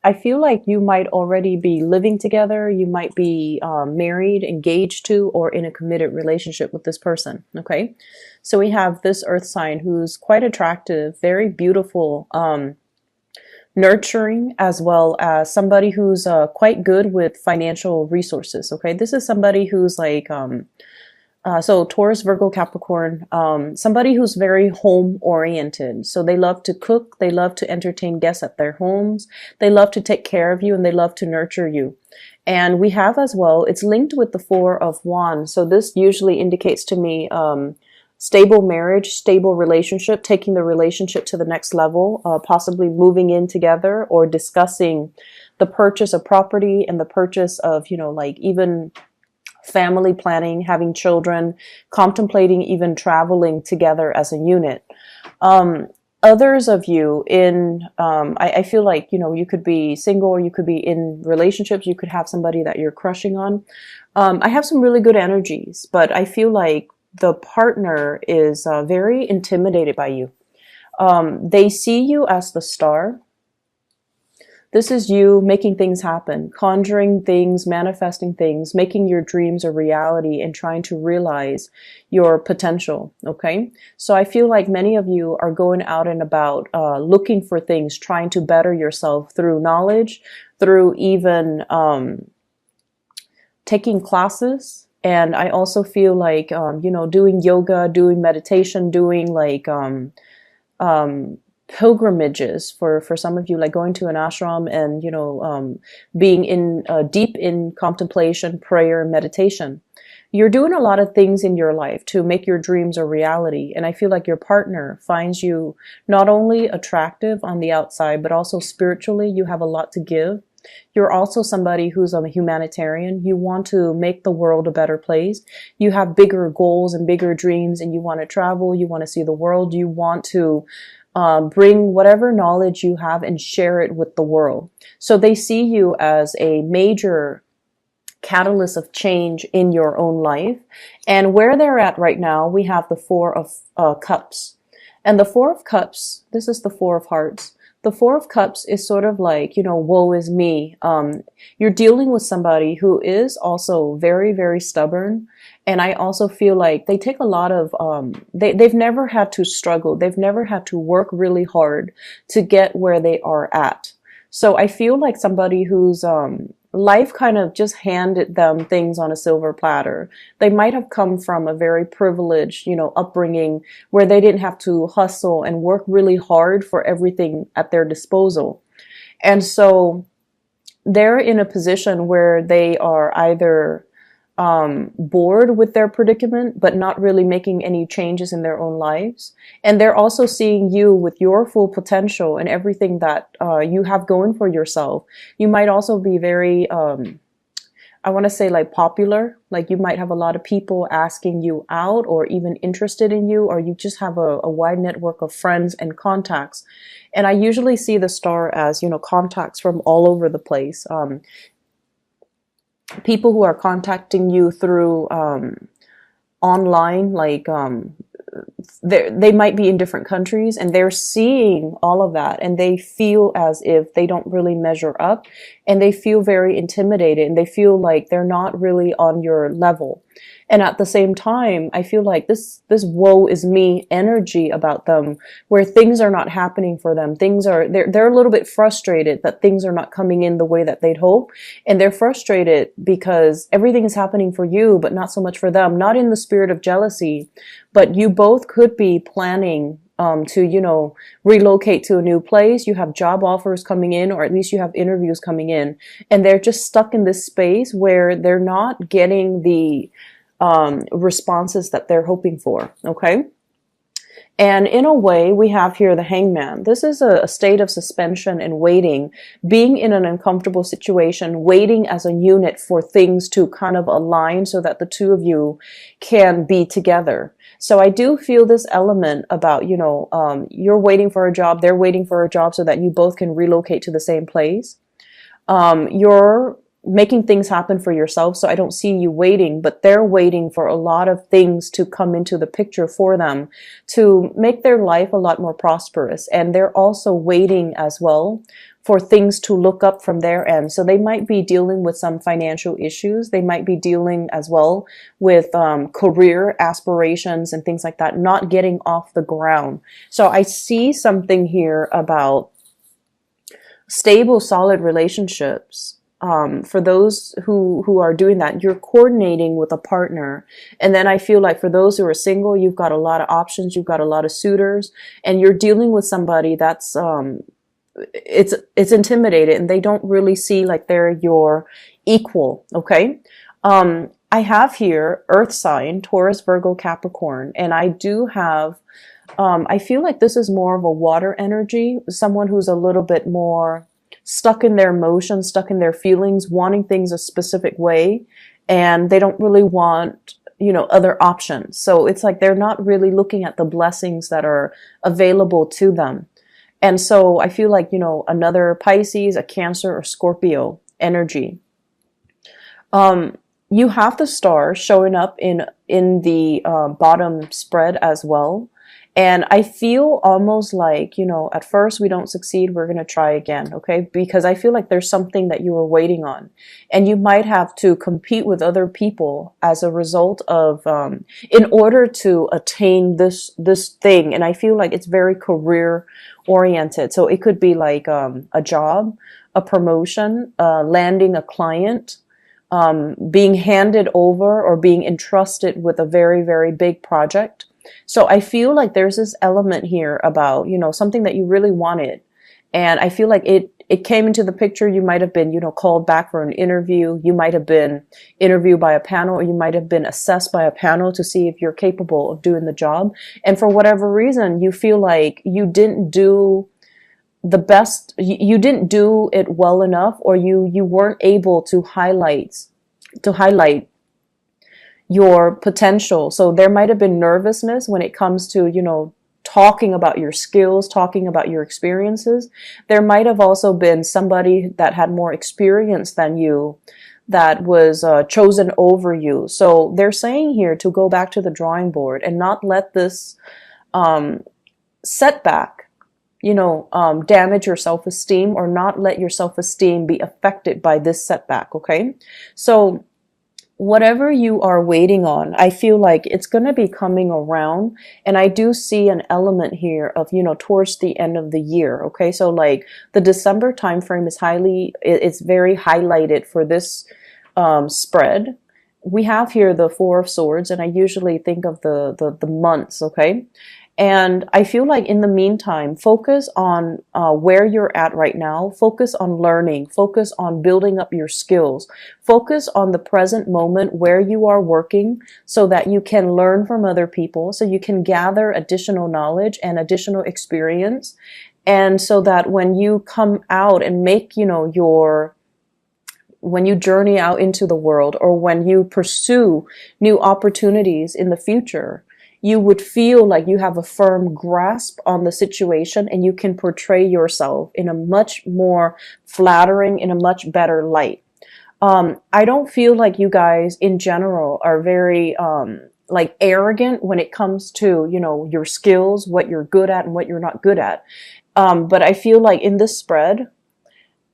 I feel like you might already be living together. You might be married, engaged to, or in a committed relationship with this person. Okay. So we have this earth sign who's quite attractive, very beautiful, nurturing, as well as somebody who's quite good with financial resources. Okay. This is somebody who's like, so Taurus, Virgo, Capricorn, somebody who's very home oriented. So they love to cook, they love to entertain guests at their homes, they love to take care of you, and they love to nurture you. And we have as well, it's linked with the Four of Wands. So this usually indicates to me stable marriage, stable relationship, taking the relationship to the next level, possibly moving in together or discussing the purchase of property and the purchase of, like even family planning, having children, contemplating even traveling together as a unit. Others of you I feel like, you could be single or you could be in relationships. You could have somebody that you're crushing on. I have some really good energies, but I feel like the partner is very intimidated by you. They see you as the star. This is you making things happen, conjuring things, manifesting things, making your dreams a reality and trying to realize your potential, okay? So I feel like many of you are going out and about looking for things, trying to better yourself through knowledge, through even taking classes. And I also feel like, doing yoga, doing meditation, doing like pilgrimages for some of you, like going to an ashram and being in deep in contemplation, prayer, and meditation. You're doing a lot of things in your life to make your dreams a reality, and I feel like your partner finds you not only attractive on the outside, but also spiritually you have a lot to give. You're also somebody who's a humanitarian. You want to make the world a better place. You have bigger goals and bigger dreams, and you want to travel, you want to see the world, you want to bring whatever knowledge you have and share it with the world. So they see you as a major catalyst of change in your own life. And where they're at right now, we have the Four of Cups. And the Four of Cups, this is the Four of Hearts. The Four of Cups is sort of like, woe is me. You're dealing with somebody who is also very, very stubborn. And I also feel like they take a lot of, they've never had to struggle. They've never had to work really hard to get where they are at. So I feel like somebody whose life kind of just handed them things on a silver platter. They might have come from a very privileged, upbringing where they didn't have to hustle and work really hard for everything at their disposal. And so they're in a position where they are either bored with their predicament, but not really making any changes in their own lives. And they're also seeing you with your full potential and everything that you have going for yourself. You might also be very, I want to say like popular, like you might have a lot of people asking you out or even interested in you, or you just have a wide network of friends and contacts. And I usually see the star as, contacts from all over the place. People who are contacting you through online, like they might be in different countries, and they're seeing all of that, and they feel as if they don't really measure up, and they feel very intimidated, and they feel like they're not really on your level. And at the same time, I feel like this woe is me energy about them, where things are not happening for them. They're a little bit frustrated that things are not coming in the way that they'd hope. And they're frustrated because everything is happening for you, but not so much for them. Not in the spirit of jealousy, but you both could be planning to, relocate to a new place. You have job offers coming in, or at least you have interviews coming in, and they're just stuck in this space where they're not getting the responses that they're hoping for. Okay. And in a way, we have here the Hangman. This is a state of suspension and waiting, being in an uncomfortable situation, waiting as a unit for things to kind of align so that the two of you can be together. So I do feel this element about, you're waiting for a job, they're waiting for a job so that you both can relocate to the same place. You're making things happen for yourself. So I don't see you waiting, but they're waiting for a lot of things to come into the picture for them to make their life a lot more prosperous. And they're also waiting as well for things to look up from their end. So they might be dealing with some financial issues. They might be dealing as well with career aspirations and things like that, not getting off the ground. So I see something here about stable, solid relationships. For those who are doing that, you're coordinating with a partner. And then I feel like for those who are single, you've got a lot of options, you've got a lot of suitors, and you're dealing with somebody that's it's intimidated, and they don't really see like they're your equal. Okay. I have here earth sign, Taurus, Virgo, Capricorn, and I do have I feel like this is more of a water energy, someone who's a little bit more stuck in their emotions, stuck in their feelings, wanting things a specific way, and they don't really want, other options. So it's like they're not really looking at the blessings that are available to them. And so I feel like, another Pisces, a Cancer, or Scorpio energy. You have the star showing up in the bottom spread as well. And I feel almost like, at first we don't succeed, we're going to try again, okay? Because I feel like there's something that you were waiting on. And you might have to compete with other people as a result of, in order to attain this thing. And I feel like it's very career oriented. So it could be like a job, a promotion, landing a client, being handed over or being entrusted with a very, very big project. So I feel like there's this element here about, something that you really wanted. And I feel like it came into the picture. You might have been, called back for an interview. You might have been interviewed by a panel, or you might have been assessed by a panel to see if you're capable of doing the job. And for whatever reason, you feel like you didn't do the best, you didn't do it well enough, or you weren't able to highlight your potential. So there might have been nervousness when it comes to, talking about your skills, talking about your experiences. There might have also been somebody that had more experience than you that was chosen over you. So they're saying here to go back to the drawing board and not let this setback, damage your self-esteem, or not let your self-esteem be affected by this setback. Okay. So whatever you are waiting on, I feel like it's going to be coming around. And I do see an element here of, towards the end of the year. Okay. So like the December timeframe is it's very highlighted for this spread. We have here the Four of Swords, and I usually think of the months. Okay. And I feel like in the meantime, focus on where you're at right now. Focus on learning. Focus on building up your skills. Focus on the present moment where you are working, so that you can learn from other people, so you can gather additional knowledge and additional experience. And so that when you come out and make, when you journey out into the world, or when you pursue new opportunities in the future, you would feel like you have a firm grasp on the situation, and you can portray yourself in a much more flattering, in a much better light. I don't feel like you guys in general are very like arrogant when it comes to, your skills, what you're good at and what you're not good at. But I feel like in this spread,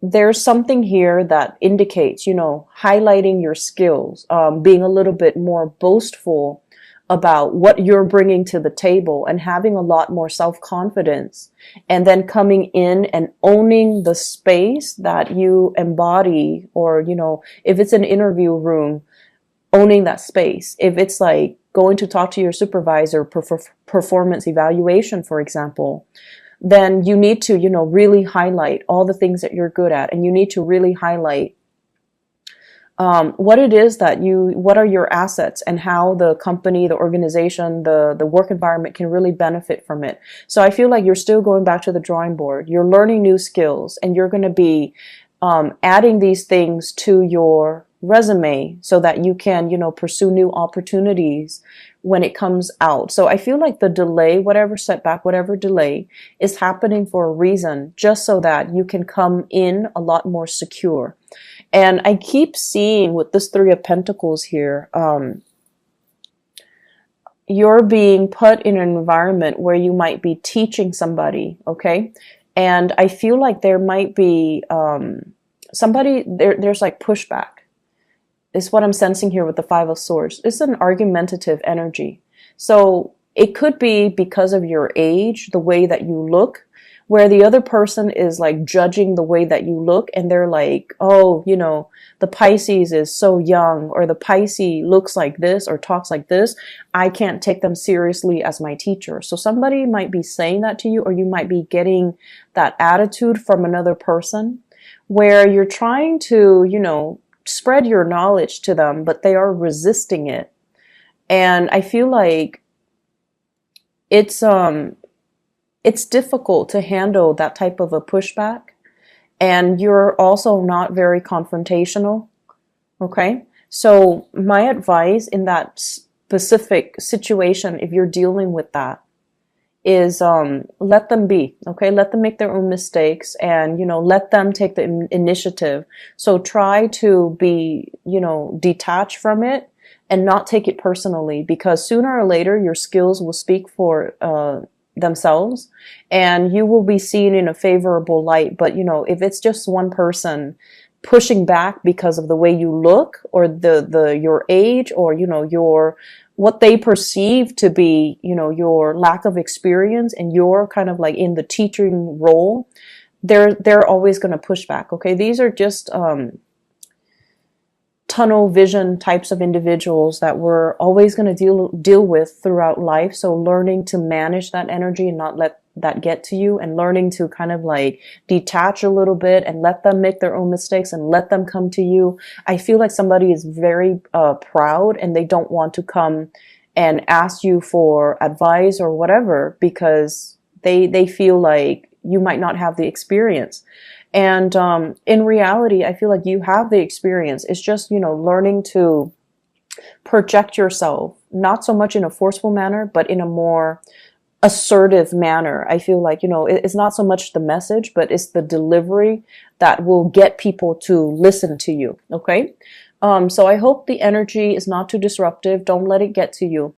there's something here that indicates, highlighting your skills, being a little bit more boastful about what you're bringing to the table, and having a lot more self-confidence, and then coming in and owning the space that you embody. Or, if it's an interview room, owning that space. If it's like going to talk to your supervisor, performance evaluation, for example, then you need to, really highlight all the things that you're good at, and you need to really highlight what it is what are your assets, and how the company, the organization, the work environment can really benefit from it. So I feel like you're still going back to the drawing board. You're learning new skills, and you're going to be adding these things to your resume, so that you can, pursue new opportunities when it comes out. So I feel like the delay, whatever setback, whatever delay, is happening for a reason, just so that you can come in a lot more secure. And I keep seeing with this Three of Pentacles here, you're being put in an environment where you might be teaching somebody, okay? And I feel like there might be somebody there's like pushback is what I'm sensing here with the Five of Swords. It's an argumentative energy. So it could be because of your age, the way that you look, where the other person is like judging the way that you look, and they're like, oh, you know, the Pisces is so young, or the Pisces looks like this or talks like this. I can't take them seriously as my teacher. So somebody might be saying that to you, or you might be getting that attitude from another person where you're trying to, you know, spread your knowledge to them, but they are resisting it. And I feel like it's difficult to handle that type of a pushback, and you're also not very confrontational. Okay, so my advice in that specific situation, if you're dealing with that, is let them be. Okay, let them make their own mistakes, and, you know, let them take the initiative. So try to be, you know, detached from it and not take it personally, because sooner or later your skills will speak for themselves, and you will be seen in a favorable light. But, you know, if it's just one person pushing back because of the way you look, or the your age, or, you know, your what they perceive to be, you know, your lack of experience, and you're kind of like in the teaching role, they're always going to push back. Okay, these are just tunnel vision types of individuals that we're always going to deal with throughout life. So learning to manage that energy and not let that get to you, and learning to kind of like detach a little bit and let them make their own mistakes and let them come to you. I feel like somebody is very proud, and they don't want to come and ask you for advice or whatever, because they feel like you might not have the experience. And in reality, I feel like you have the experience. It's just, you know, learning to project yourself, not so much in a forceful manner, but in a more assertive manner. I feel like, you know, it's not so much the message, but it's the delivery that will get people to listen to you. Okay. So I hope the energy is not too disruptive. Don't let it get to you.